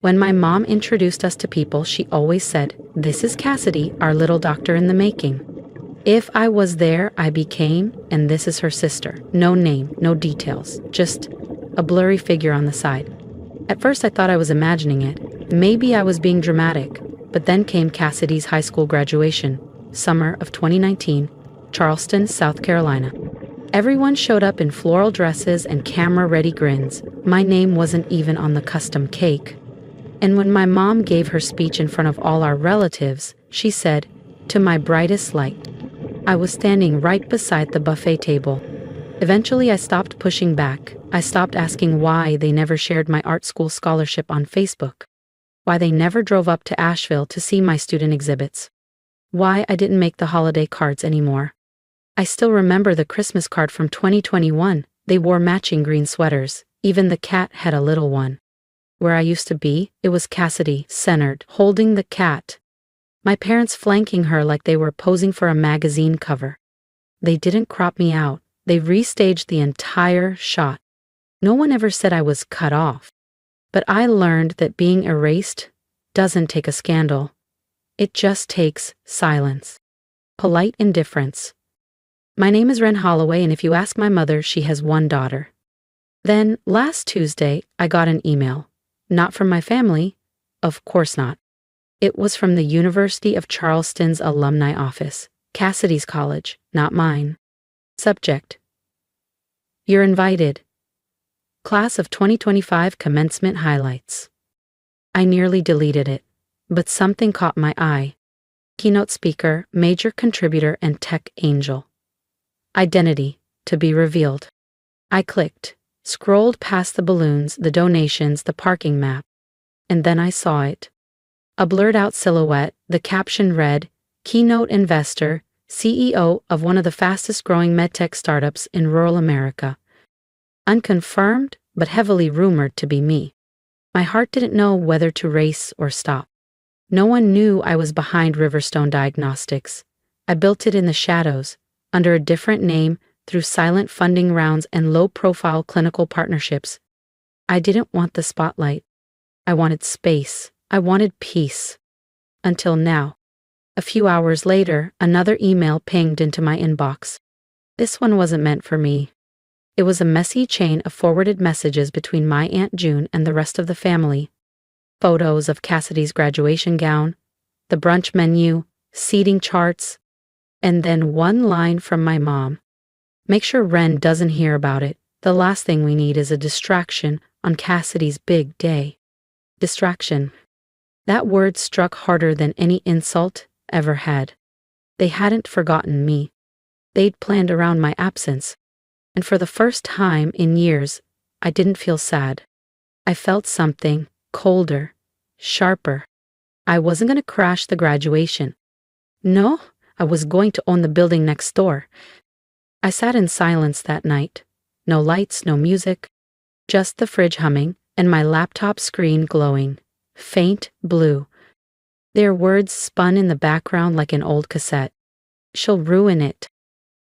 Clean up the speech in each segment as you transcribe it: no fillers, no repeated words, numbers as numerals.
When my mom introduced us to people, she always said, "This is Cassidy, our little doctor in the making." If I was there, I became, and this is her sister. No name, no details, just a blurry figure on the side. At first I thought I was imagining it. Maybe I was being dramatic. But then came Cassidy's high school graduation, summer of 2019, Charleston, South Carolina. Everyone showed up in floral dresses and camera-ready grins. My name wasn't even on the custom cake. And when my mom gave her speech in front of all our relatives, she said, "To my brightest light." I was standing right beside the buffet table. Eventually, I stopped pushing back. I stopped asking why they never shared my art school scholarship on Facebook. Why they never drove up to Asheville to see my student exhibits. Why I didn't make the holiday cards anymore. I still remember the Christmas card from 2021. They wore matching green sweaters. Even the cat had a little one. Where I used to be, it was Cassidy, centered, holding the cat. My parents flanking her like they were posing for a magazine cover. They didn't crop me out. They restaged the entire shot. No one ever said I was cut off. But I learned that being erased doesn't take a scandal. It just takes silence. Polite indifference. My name is Ren Holloway, and if you ask my mother, she has one daughter. Then, last Tuesday, I got an email. Not from my family. Of course not. It was from the University of Charleston's alumni office, Cassidy's college, not mine. Subject: You're invited. Class of 2025 commencement highlights. I nearly deleted it, but something caught my eye. Keynote speaker, major contributor, and tech angel. Identity, to be revealed. I clicked, scrolled past the balloons, the donations, the parking map, and then I saw it. A blurred-out silhouette, the caption read, "Keynote investor, CEO of one of the fastest-growing medtech startups in rural America." Unconfirmed, but heavily rumored to be me. My heart didn't know whether to race or stop. No one knew I was behind Riverstone Diagnostics. I built it in the shadows, under a different name, through silent funding rounds and low-profile clinical partnerships. I didn't want the spotlight. I wanted space. I wanted peace. Until now. A few hours later, another email pinged into my inbox. This one wasn't meant for me. It was a messy chain of forwarded messages between my Aunt June and the rest of the family. Photos of Cassidy's graduation gown, the brunch menu, seating charts, and then one line from my mom. "Make sure Ren doesn't hear about it. The last thing we need is a distraction on Cassidy's big day." Distraction. That word struck harder than any insult ever had. They hadn't forgotten me. They'd planned around my absence. And for the first time in years, I didn't feel sad. I felt something colder, sharper. I wasn't going to crash the graduation. No, I was going to own the building next door. I sat in silence that night. No lights, no music, just the fridge humming and my laptop screen glowing. Faint blue. Their words spun in the background like an old cassette. "She'll ruin it.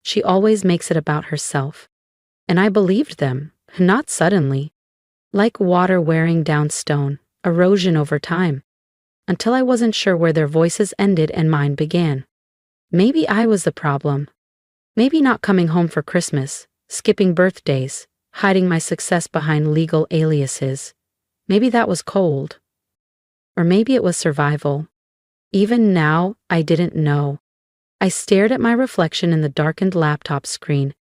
She always makes it about herself." And I believed them, not suddenly. Like water wearing down stone, erosion over time. Until I wasn't sure where their voices ended and mine began. Maybe I was the problem. Maybe not coming home for Christmas, skipping birthdays, hiding my success behind legal aliases. Maybe that was cold. Or maybe it was survival. Even now, I didn't know. I stared at my reflection in the darkened laptop screen.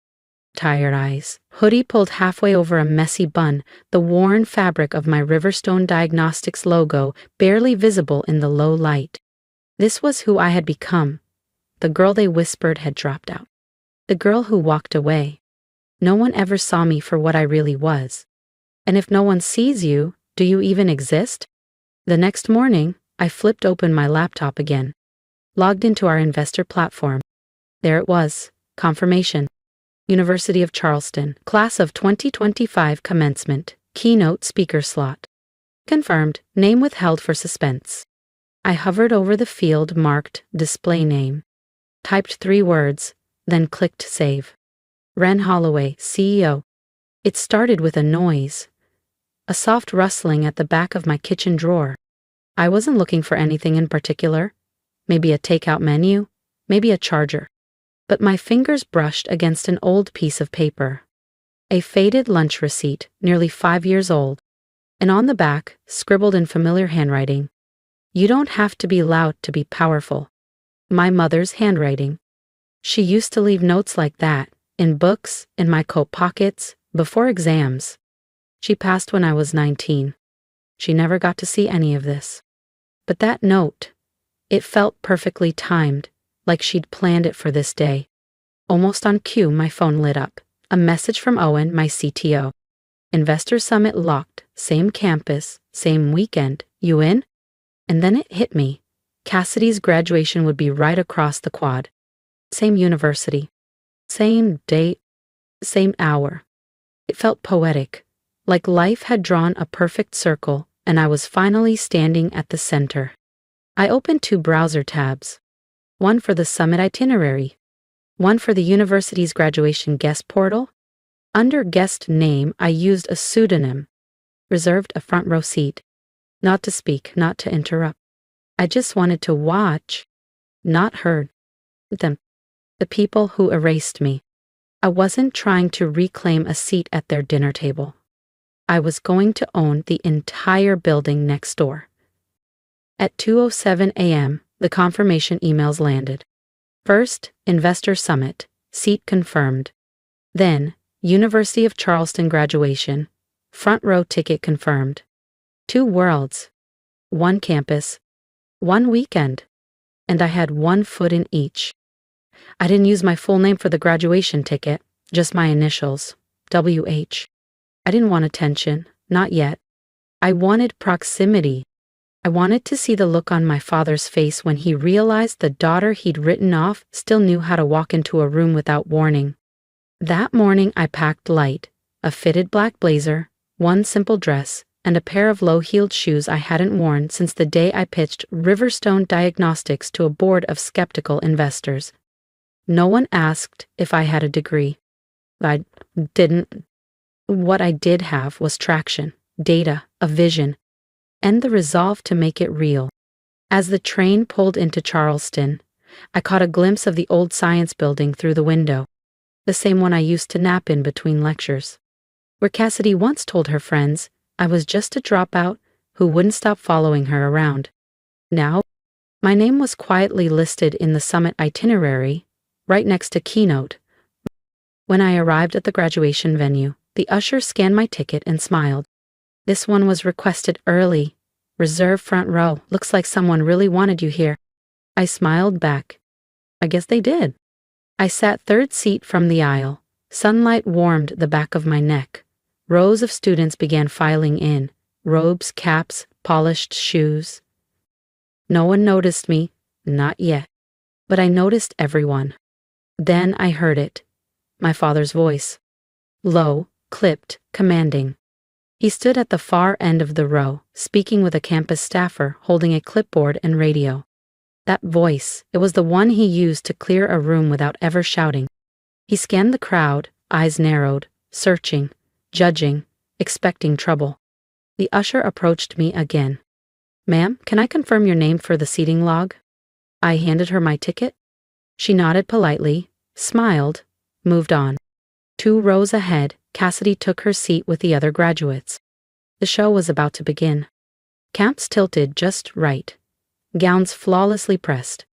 Tired eyes, hoodie pulled halfway over a messy bun, the worn fabric of my Riverstone Diagnostics logo barely visible in the low light. This was who I had become. The girl they whispered had dropped out. The girl who walked away. No one ever saw me for what I really was. And if no one sees you, do you even exist? The next morning, I flipped open my laptop again. Logged into our investor platform. There it was, confirmation. University of Charleston, class of 2025 commencement, keynote speaker slot. Confirmed, name withheld for suspense. I hovered over the field marked display name. Typed 3 words, then clicked save. Ren Holloway, CEO. It started with a noise. a soft rustling at the back of my kitchen drawer. I wasn't looking for anything in particular. Maybe a takeout menu, maybe a charger. But my fingers brushed against an old piece of paper. A faded lunch receipt, nearly 5 years old. And on the back, scribbled in familiar handwriting, "You don't have to be loud to be powerful." My mother's handwriting. She used to leave notes like that, in books, in my coat pockets, before exams. She passed when I was 19. She never got to see any of this. But that note, it felt perfectly timed, like she'd planned it for this day. Almost on cue, my phone lit up. A message from Owen, my CTO. "Investor Summit locked, same campus, same weekend, you in?" And then it hit me. Cassidy's graduation would be right across the quad. Same university. Same date. Same hour. It felt poetic, like life had drawn a perfect circle and I was finally standing at the center. I opened 2 browser tabs. One for the summit itinerary. One for the university's graduation guest portal. Under guest name, I used a pseudonym. Reserved a front row seat. Not to speak, not to interrupt. I just wanted to watch, not heard, them. The people who erased me. I wasn't trying to reclaim a seat at their dinner table. I was going to own the entire building next door. At 2:07 a.m., the confirmation emails landed. First, Investor Summit, seat confirmed. Then, University of Charleston graduation, front row ticket confirmed. 2 worlds, 1 campus, 1 weekend, and I had 1 foot in each. I didn't use my full name for the graduation ticket, just my initials, WH. I didn't want attention, not yet. I wanted proximity. I wanted to see the look on my father's face when he realized the daughter he'd written off still knew how to walk into a room without warning. That morning I packed light, a fitted black blazer, 1 simple dress, and a pair of low-heeled shoes I hadn't worn since the day I pitched Riverstone Diagnostics to a board of skeptical investors. No one asked if I had a degree. I didn't. What I did have was traction, data, a vision, and the resolve to make it real. As the train pulled into Charleston, I caught a glimpse of the old science building through the window, the same one I used to nap in between lectures, where Cassidy once told her friends I was just a dropout who wouldn't stop following her around. Now, my name was quietly listed in the summit itinerary, right next to Keynote. When I arrived at the graduation venue, the usher scanned my ticket and smiled. "This one was requested early. Reserve front row. Looks like someone really wanted you here." I smiled back. I guess they did. I sat 3rd seat from the aisle. Sunlight warmed the back of my neck. Rows of students began filing in. Robes, caps, polished shoes. No one noticed me, not yet. But I noticed everyone. Then I heard it. My father's voice. Low, clipped, commanding. He stood at the far end of the row, speaking with a campus staffer holding a clipboard and radio. That voice, it was the one he used to clear a room without ever shouting. He scanned the crowd, eyes narrowed, searching, judging, expecting trouble. The usher approached me again. "Ma'am, can I confirm your name for the seating log?" I handed her my ticket. She nodded politely, smiled, moved on. 2 rows ahead, Cassidy took her seat with the other graduates. The show was about to begin. Camps tilted just right. Gowns flawlessly pressed.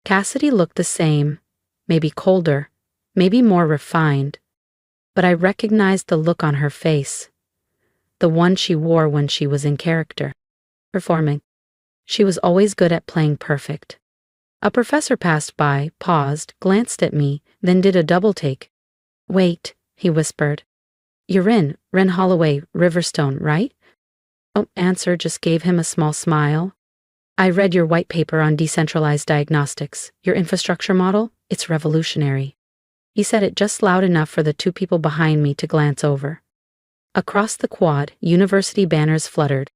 Cassidy looked the same, maybe colder, maybe more refined. But I recognized the look on her face. The one she wore when she was in character. Performing. She was always good at playing perfect. A professor passed by, paused, glanced at me, then did a double take. "Wait," he whispered. "You're in, Ren Holloway, Riverstone, right?" Oh, answer just gave him a small smile. "I read your white paper on decentralized diagnostics, your infrastructure model. It's revolutionary." He said it just loud enough for the 2 people behind me to glance over. Across the quad, university banners fluttered.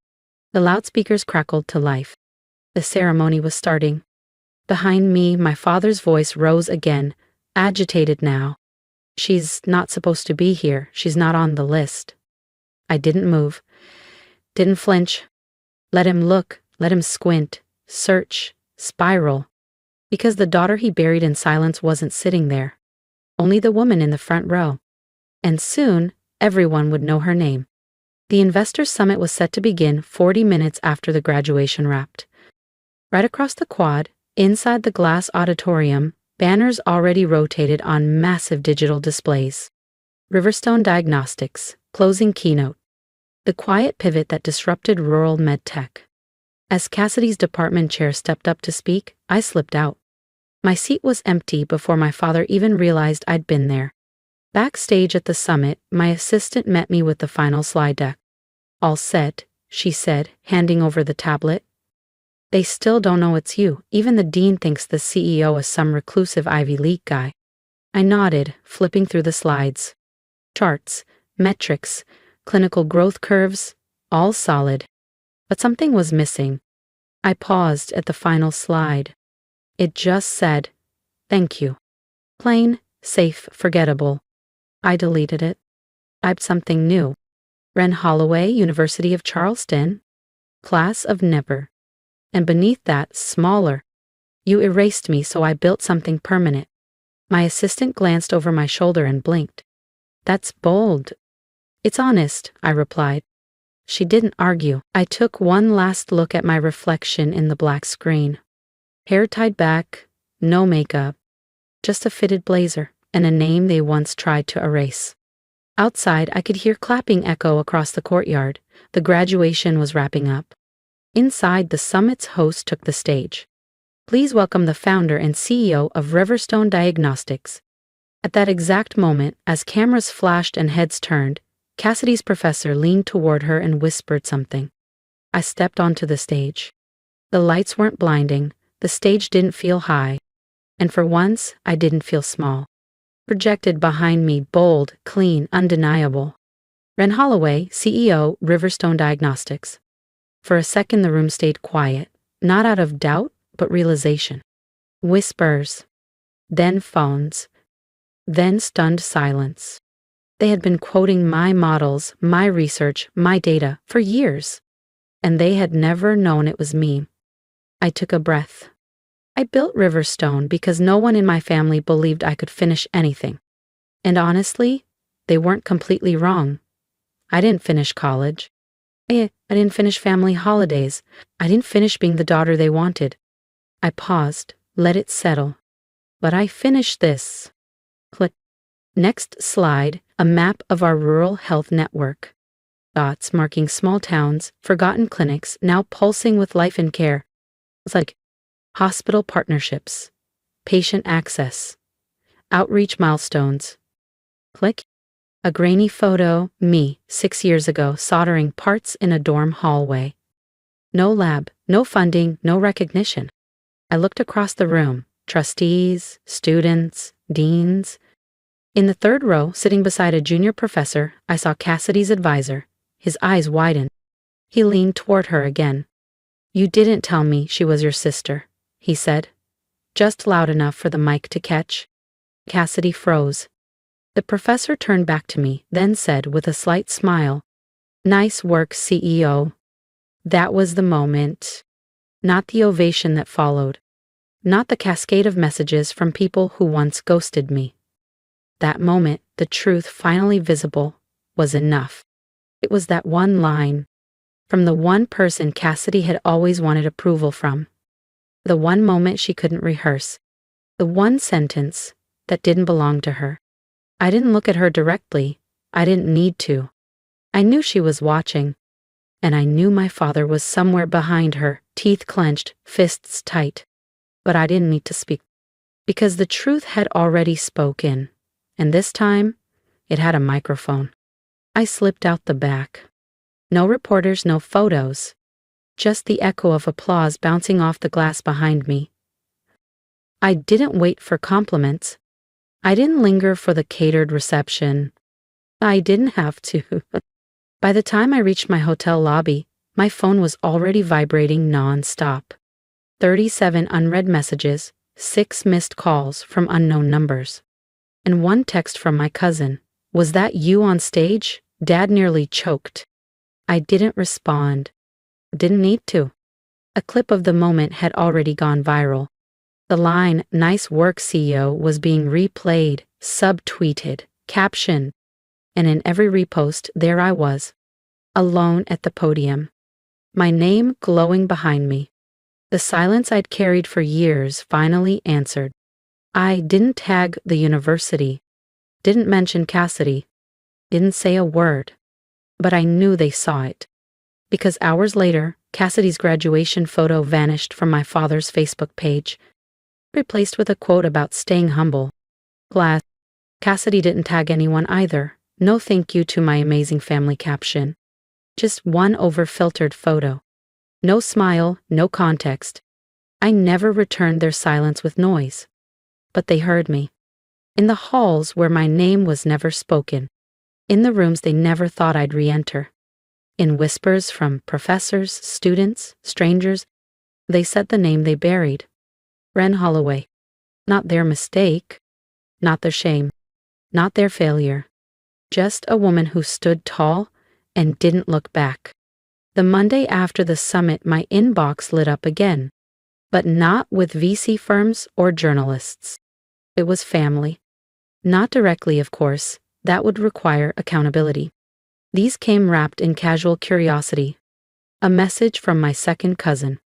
The loudspeakers crackled to life. The ceremony was starting. Behind me, my father's voice rose again, agitated now. "She's not supposed to be here. She's not on the list." I didn't move. Didn't flinch. Let him look, let him squint, search, spiral. Because the daughter he buried in silence wasn't sitting there. Only the woman in the front row. And soon, everyone would know her name. The Investors Summit was set to begin 40 minutes after the graduation wrapped. Right across the quad, inside the glass auditorium, banners already rotated on massive digital displays. Riverstone Diagnostics, closing keynote. The quiet pivot that disrupted rural medtech. As Cassidy's department chair stepped up to speak, I slipped out. My seat was empty before my father even realized I'd been there. Backstage at the summit, my assistant met me with the final slide deck. All set, she said, handing over the tablet. They still don't know it's you. Even the dean thinks the CEO is some reclusive Ivy League guy. I nodded, flipping through the slides. Charts, metrics, clinical growth curves, all solid. But something was missing. I paused at the final slide. It just said, "Thank you." Plain, safe, forgettable. I deleted it. Typed something new. Ren Holloway, University of Charleston. Class of never. And beneath that, smaller. You erased me, so I built something permanent. My assistant glanced over my shoulder and blinked. That's bold. It's honest, I replied. She didn't argue. I took one last look at my reflection in the black screen. Hair tied back, no makeup, just a fitted blazer and a name they once tried to erase. Outside, I could hear clapping echo across the courtyard. The graduation was wrapping up. Inside, the summit's host took the stage. Please welcome the founder and CEO of Riverstone Diagnostics. At that exact moment, as cameras flashed and heads turned, Cassidy's professor leaned toward her and whispered something. I stepped onto the stage. The lights weren't blinding, the stage didn't feel high, and for once, I didn't feel small. Projected behind me, bold, clean, undeniable. Ren Holloway, CEO, Riverstone Diagnostics. For a second, the room stayed quiet, not out of doubt, but realization. Whispers. Then phones. Then stunned silence. They had been quoting my models, my research, my data for years, and they had never known it was me. I took a breath. I built Riverstone because no one in my family believed I could finish anything. And honestly, they weren't completely wrong. I didn't finish college. I didn't finish family holidays. I didn't finish being the daughter they wanted. I paused, let it settle. But I finished this. Click. Next slide, a map of our rural health network. Dots marking small towns, forgotten clinics, now pulsing with life and care. It's like hospital partnerships, patient access, outreach milestones. Click. A grainy photo, me, 6 years ago, soldering parts in a dorm hallway. No lab, no funding, no recognition. I looked across the room, trustees, students, deans. In the third row, sitting beside a junior professor, I saw Cassidy's advisor. His eyes widened. He leaned toward her again. You didn't tell me she was your sister, he said, just loud enough for the mic to catch. Cassidy froze. The professor turned back to me, then said with a slight smile, Nice work, CEO. That was the moment. Not the ovation that followed. Not the cascade of messages from people who once ghosted me. That moment, the truth finally visible, was enough. It was that one line. From the one person Cassidy had always wanted approval from. The one moment she couldn't rehearse. The one sentence that didn't belong to her. I didn't look at her directly. I didn't need to. I knew she was watching. And I knew my father was somewhere behind her, teeth clenched, fists tight. But I didn't need to speak. Because the truth had already spoken. And this time, it had a microphone. I slipped out the back. No reporters, no photos. Just the echo of applause bouncing off the glass behind me. I didn't wait for compliments. I didn't linger for the catered reception. I didn't have to. By the time I reached my hotel lobby, my phone was already vibrating non-stop. 37 unread messages, 6 missed calls from unknown numbers. And one text from my cousin. Was that you on stage? Dad nearly choked. I didn't respond. Didn't need to. A clip of the moment had already gone viral. The line, "Nice work, CEO," was being replayed, subtweeted, captioned, and in every repost, there I was, alone at the podium, my name glowing behind me. The silence I'd carried for years finally answered. I didn't tag the university, didn't mention Cassidy, didn't say a word, but I knew they saw it. Because hours later, Cassidy's graduation photo vanished from my father's Facebook page, replaced with a quote about staying humble. Glass. Cassidy didn't tag anyone either. No thank you to my amazing family caption. Just one over-filtered photo. No smile, no context. I never returned their silence with noise. But they heard me. In the halls where my name was never spoken. In the rooms they never thought I'd re-enter. In whispers from professors, students, strangers, they said the name they buried. Ren Holloway. Not their mistake. Not their shame. Not their failure. Just a woman who stood tall and didn't look back. The Monday after the summit, my inbox lit up again. But not with VC firms or journalists. It was family. Not directly, of course. That would require accountability. These came wrapped in casual curiosity. A message from my second cousin.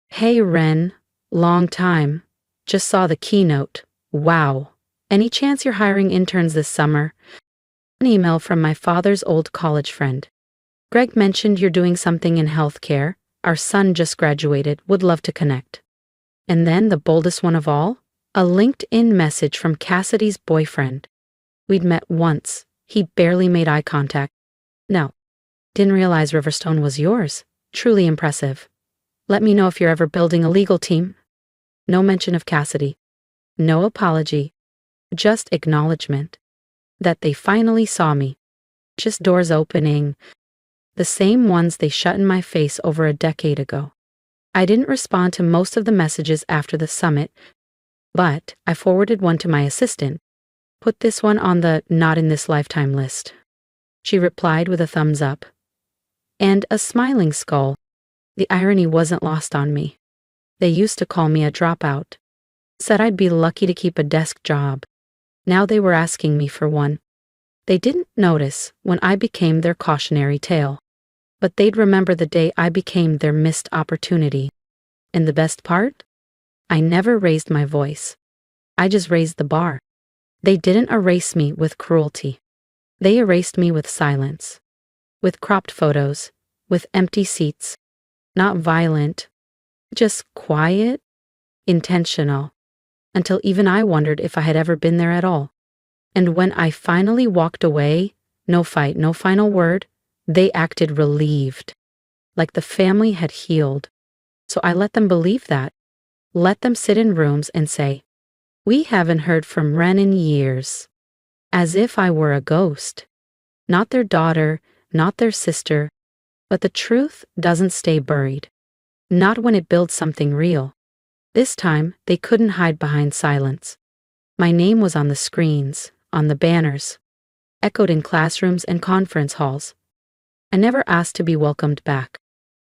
"Hey Ren, long time. Just saw the keynote. Wow. Any chance you're hiring interns this summer?" An email from my father's old college friend. "Greg mentioned you're doing something in healthcare. Our son just graduated. Would love to connect." And then the boldest one of all, a LinkedIn message from Cassidy's boyfriend. We'd met once. He barely made eye contact. "No. Didn't realize Riverstone was yours. Truly impressive. Let me know if you're ever building a legal team." No mention of Cassidy. No apology. Just acknowledgement. That they finally saw me. Just doors opening. The same ones they shut in my face over a decade ago. I didn't respond to most of the messages after the summit, but I forwarded one to my assistant. "Put this one on the not in this lifetime list." She replied with a thumbs up. And a smiling skull. The irony wasn't lost on me. They used to call me a dropout. Said I'd be lucky to keep a desk job. Now they were asking me for one. They didn't notice when I became their cautionary tale. But they'd remember the day I became their missed opportunity. And the best part? I never raised my voice. I just raised the bar. They didn't erase me with cruelty. They erased me with silence. With cropped photos. With empty seats. Not violent. Just quiet. Intentional. Until even I wondered if I had ever been there at all. And when I finally walked away, no fight, no final word, they acted relieved. Like the family had healed. So I let them believe that. Let them sit in rooms and say, "We haven't heard from Ren in years." As if I were a ghost. Not their daughter, not their sister. But the truth doesn't stay buried. Not when it builds something real. This time, they couldn't hide behind silence. My name was on the screens, on the banners, echoed in classrooms and conference halls. I never asked to be welcomed back.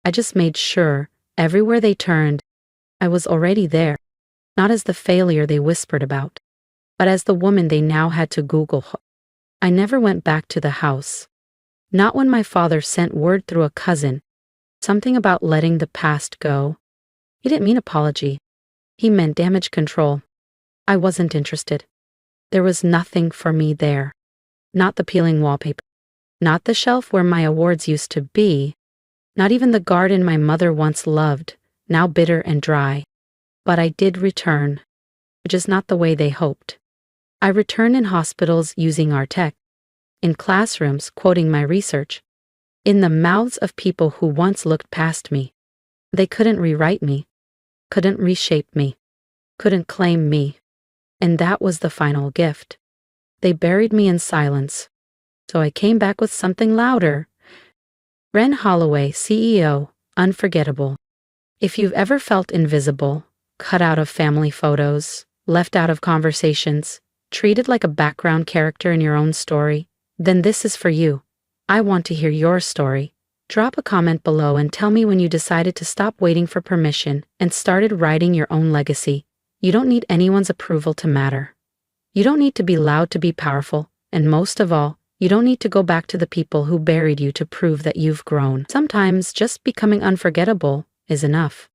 I just made sure, everywhere they turned, I was already there. Not as the failure they whispered about, but as the woman they now had to Google. I never went back to the house. Not when my father sent word through a cousin. Something about letting the past go. He didn't mean apology. He meant damage control. I wasn't interested. There was nothing for me there. Not the peeling wallpaper. Not the shelf where my awards used to be. Not even the garden my mother once loved, now bitter and dry. But I did return. Just not the way they hoped. I returned in hospitals using our tech. In classrooms quoting my research. In the mouths of people who once looked past me. They couldn't rewrite me. Couldn't reshape me. Couldn't claim me. And that was the final gift. They buried me in silence. So I came back with something louder. Ren Holloway, CEO, unforgettable. If you've ever felt invisible, cut out of family photos, left out of conversations, treated like a background character in your own story, then this is for you. I want to hear your story. Drop a comment below and tell me when you decided to stop waiting for permission and started writing your own legacy. You don't need anyone's approval to matter. You don't need to be loud to be powerful, and most of all, you don't need to go back to the people who buried you to prove that you've grown. Sometimes just becoming unforgettable is enough.